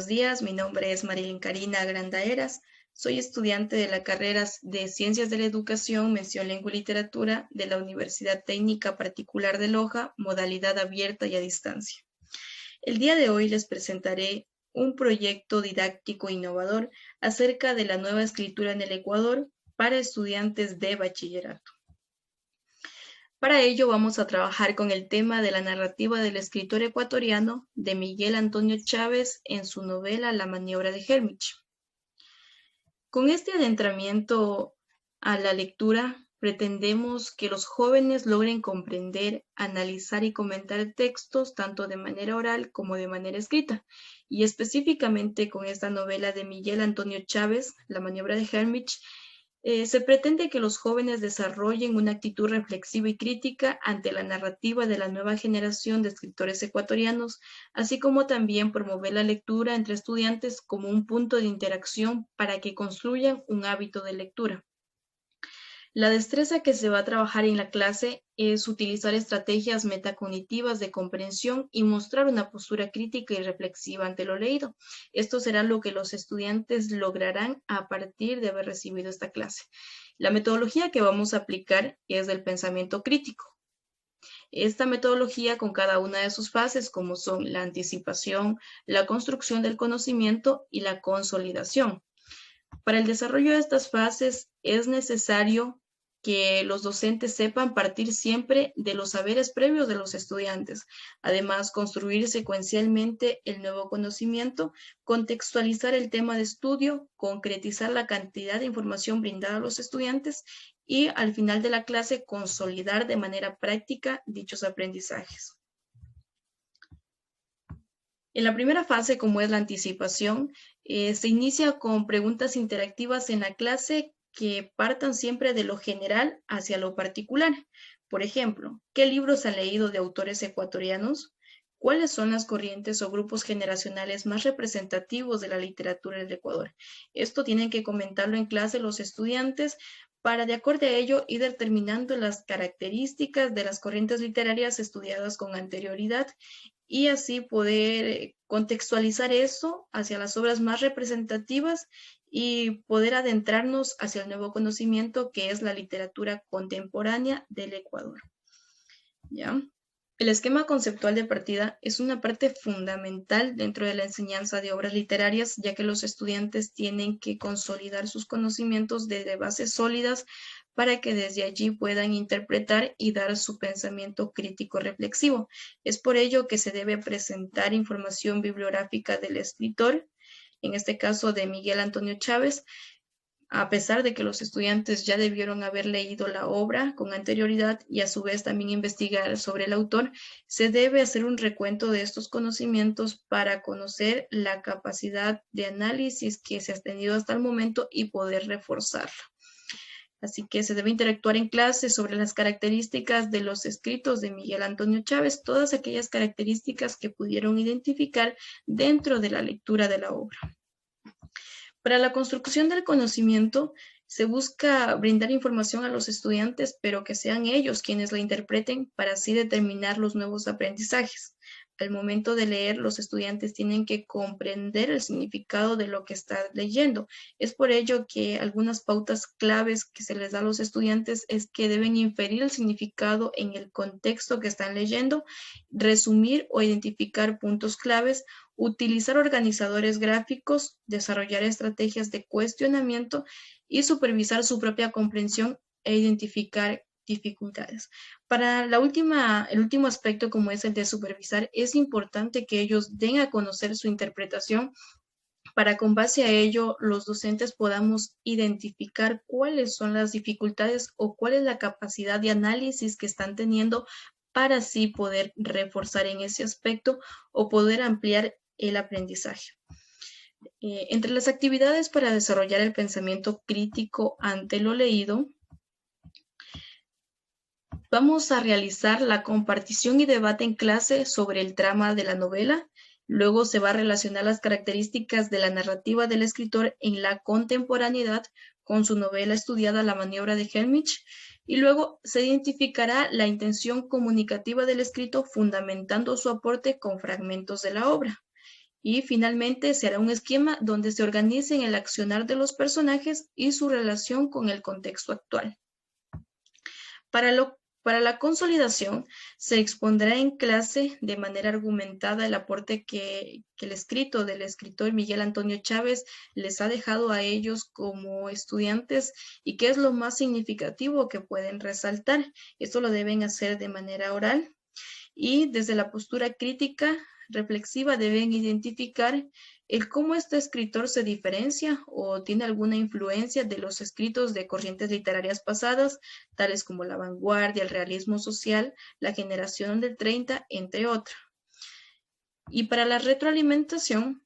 Buenos días, mi nombre es Marilyn Karina Grandaeras. Soy estudiante de la carrera de Ciencias de la Educación, mención Lengua y Literatura de la Universidad Técnica Particular de Loja, modalidad abierta y a distancia. El día de hoy les presentaré un proyecto didáctico innovador acerca de la nueva escritura en el Ecuador para estudiantes de bachillerato. Para ello vamos a trabajar con el tema de la narrativa del escritor ecuatoriano de Miguel Antonio Chávez en su novela La maniobra de Helmich. Con este adentramiento a la lectura, pretendemos que los jóvenes logren comprender, analizar y comentar textos tanto de manera oral como de manera escrita. Y específicamente con esta novela de Miguel Antonio Chávez, La maniobra de Helmich, se pretende que los jóvenes desarrollen una actitud reflexiva y crítica ante la narrativa de la nueva generación de escritores ecuatorianos, así como también promover la lectura entre estudiantes como un punto de interacción para que construyan un hábito de lectura. La destreza que se va a trabajar en la clase es utilizar estrategias metacognitivas de comprensión y mostrar una postura crítica y reflexiva ante lo leído. Esto será lo que los estudiantes lograrán a partir de haber recibido esta clase. La metodología que vamos a aplicar es del pensamiento crítico. Esta metodología con cada una de sus fases, como son la anticipación, la construcción del conocimiento y la consolidación. Para el desarrollo de estas fases es necesario que los docentes sepan partir siempre de los saberes previos de los estudiantes. Además, construir secuencialmente el nuevo conocimiento, contextualizar el tema de estudio, concretizar la cantidad de información brindada a los estudiantes y al final de la clase consolidar de manera práctica dichos aprendizajes. En la primera fase, como es la anticipación, se inicia con preguntas interactivas en la clase que partan siempre de lo general hacia lo particular. Por ejemplo, ¿qué libros han leído de autores ecuatorianos? ¿Cuáles son las corrientes o grupos generacionales más representativos de la literatura del Ecuador? Esto tienen que comentarlo en clase los estudiantes para, de acuerdo a ello, ir determinando las características de las corrientes literarias estudiadas con anterioridad y así poder contextualizar eso hacia las obras más representativas y poder adentrarnos hacia el nuevo conocimiento que es la literatura contemporánea del Ecuador. ¿Ya? El esquema conceptual de partida es una parte fundamental dentro de la enseñanza de obras literarias, ya que los estudiantes tienen que consolidar sus conocimientos desde bases sólidas para que desde allí puedan interpretar y dar su pensamiento crítico reflexivo. Es por ello que se debe presentar información bibliográfica del escritor, en este caso de Miguel Antonio Chávez, a pesar de que los estudiantes ya debieron haber leído la obra con anterioridad y a su vez también investigar sobre el autor, se debe hacer un recuento de estos conocimientos para conocer la capacidad de análisis que se ha tenido hasta el momento y poder reforzarlo. Así que se debe interactuar en clase sobre las características de los escritos de Miguel Antonio Chávez, todas aquellas características que pudieron identificar dentro de la lectura de la obra. Para la construcción del conocimiento, se busca brindar información a los estudiantes, pero que sean ellos quienes la interpreten para así determinar los nuevos aprendizajes. Al momento de leer, los estudiantes tienen que comprender el significado de lo que está leyendo. Es por ello que algunas pautas claves que se les da a los estudiantes es que deben inferir el significado en el contexto que están leyendo, resumir o identificar puntos claves, utilizar organizadores gráficos, desarrollar estrategias de cuestionamiento y supervisar su propia comprensión e identificar dificultades. Para el último aspecto, como es el de supervisar, es importante que ellos den a conocer su interpretación para con base a ello los docentes podamos identificar cuáles son las dificultades o cuál es la capacidad de análisis que están teniendo para así poder reforzar en ese aspecto o poder ampliar el aprendizaje. Entre las actividades para desarrollar el pensamiento crítico ante lo leído, vamos a realizar la compartición y debate en clase sobre el trama de la novela. Luego se va a relacionar las características de la narrativa del escritor en la contemporaneidad con su novela estudiada La maniobra de Helmich. Y luego se identificará la intención comunicativa del escrito fundamentando su aporte con fragmentos de la obra. Y finalmente se hará un esquema donde se organicen el accionar de los personajes y su relación con el contexto actual. Para la consolidación, se expondrá en clase de manera argumentada el aporte que el escrito del escritor Miguel Antonio Chávez les ha dejado a ellos como estudiantes y qué es lo más significativo que pueden resaltar. Esto lo deben hacer de manera oral y desde la postura crítica reflexiva deben identificar el cómo este escritor se diferencia o tiene alguna influencia de los escritos de corrientes literarias pasadas, tales como la vanguardia, el realismo social, la generación del 30, entre otros. Y para la retroalimentación,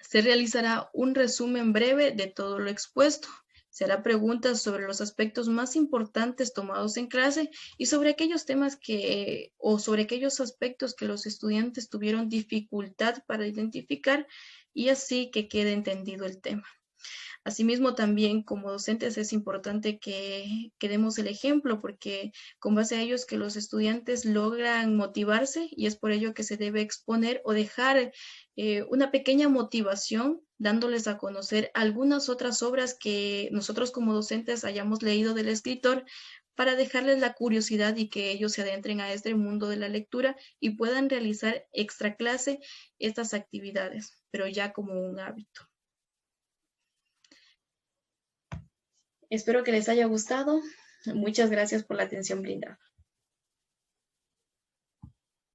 se realizará un resumen breve de todo lo expuesto. Se hará preguntas sobre los aspectos más importantes tomados en clase y sobre aquellos temas o sobre aquellos aspectos que los estudiantes tuvieron dificultad para identificar y así que quede entendido el tema. Asimismo, también como docentes es importante que demos el ejemplo porque con base a ello es que los estudiantes logran motivarse y es por ello que se debe exponer o dejar una pequeña motivación dándoles a conocer algunas otras obras que nosotros como docentes hayamos leído del escritor para dejarles la curiosidad y que ellos se adentren a este mundo de la lectura y puedan realizar extra clase estas actividades, pero ya como un hábito. Espero que les haya gustado. Muchas gracias por la atención brindada.